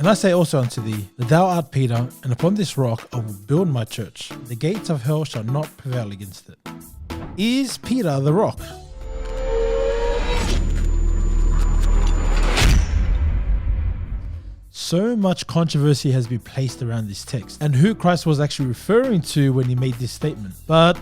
And I say also unto thee, that thou art Peter, and upon this rock I will build my church. The gates of hell shall not prevail against it. Is Peter the rock? So much controversy has been placed around this text and who Christ was actually referring to when he made this statement. But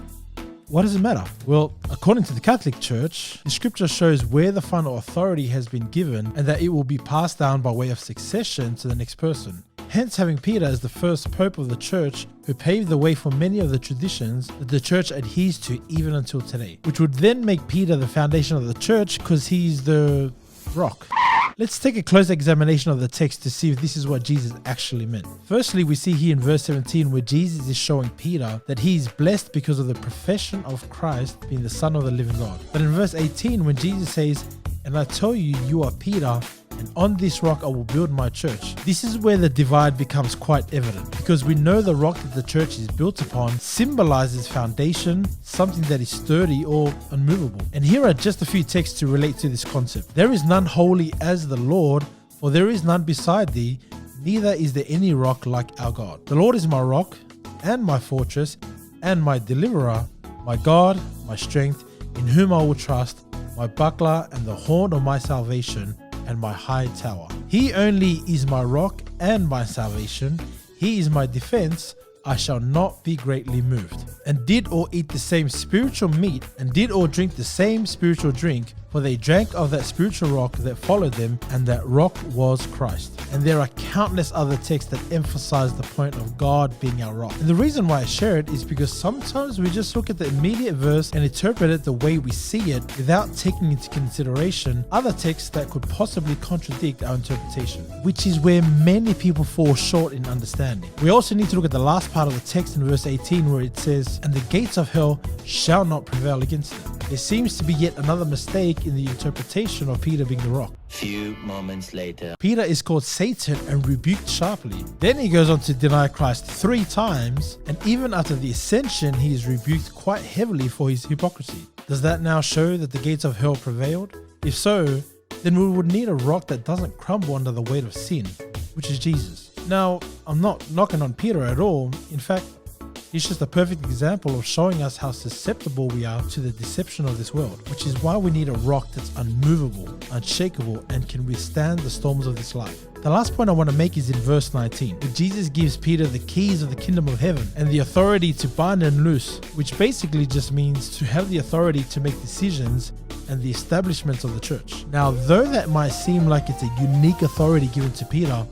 what does it matter? Well, according to the Catholic Church, the scripture shows where the final authority has been given and that it will be passed down by way of succession to the next person. Hence, having Peter as the first pope of the church who paved the way for many of the traditions that the church adheres to even until today, which would then make Peter the foundation of the church because he's the rock. Let's take a close examination of the text to see if this is what Jesus actually meant. Firstly, we see here in verse 17 where Jesus is showing Peter that he is blessed because of the profession of Christ being the Son of the living God. But in verse 18, when Jesus says, "And I tell you, you are Peter, and on this rock I will build my church," this is where the divide becomes quite evident, because we know the rock that the church is built upon symbolizes foundation, something that is sturdy or unmovable. And here are just a few texts to relate to this concept. "There is none holy as the Lord, for there is none beside thee, neither is there any rock like our God. The Lord is my rock and my fortress and my deliverer, my God, my strength, in whom I will trust, my buckler and the horn of my salvation, and my high tower. He only is my rock and my salvation. He is my defense. I shall not be greatly moved. And did all eat the same spiritual meat, and did all drink the same spiritual drink, for they drank of that spiritual rock that followed them, and that rock was Christ." And there are countless other texts that emphasize the point of God being our rock. And the reason why I share it is because sometimes we just look at the immediate verse and interpret it the way we see it without taking into consideration other texts that could possibly contradict our interpretation, which is where many people fall short in understanding. We also need to look at the last part of the text in verse 18 where it says, "And the gates of hell shall not prevail against it." There seems to be yet another mistake in the interpretation of Peter being the rock. Few moments later, Peter is called Satan and rebuked sharply. Then he goes on to deny Christ 3 times, and even after the ascension, he is rebuked quite heavily for his hypocrisy. Does that now show that the gates of hell prevailed? If so, then we would need a rock that doesn't crumble under the weight of sin, which is Jesus. Now, I'm not knocking on Peter at all. In fact, he's just a perfect example of showing us how susceptible we are to the deception of this world, which is why we need a rock that's unmovable, unshakable, and can withstand the storms of this life. The last point I want to make is in verse 19, where Jesus gives Peter the keys of the kingdom of heaven and the authority to bind and loose, which basically just means to have the authority to make decisions and the establishments of the church. Now, though that might seem like it's a unique authority given to Peter,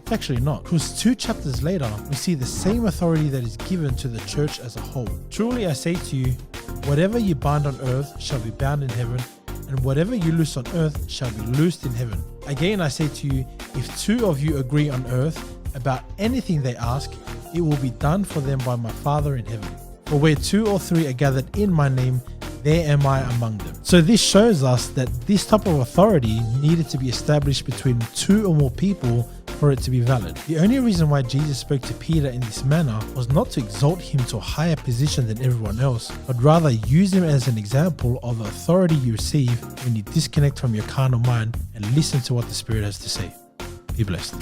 it's actually not, because 2 chapters later, we see the same authority that is given to the church as a whole. "Truly I say to you, whatever you bind on earth shall be bound in heaven, and whatever you loose on earth shall be loosed in heaven. Again I say to you, if 2 of you agree on earth about anything they ask, it will be done for them by my Father in heaven. For where 2 or 3 are gathered in my name, there am I among them." So this shows us that this type of authority needed to be established between 2 or more people for it to be valid. The only reason why Jesus spoke to Peter in this manner was not to exalt him to a higher position than everyone else, but rather use him as an example of the authority you receive when you disconnect from your carnal mind and listen to what the Spirit has to say. Be blessed.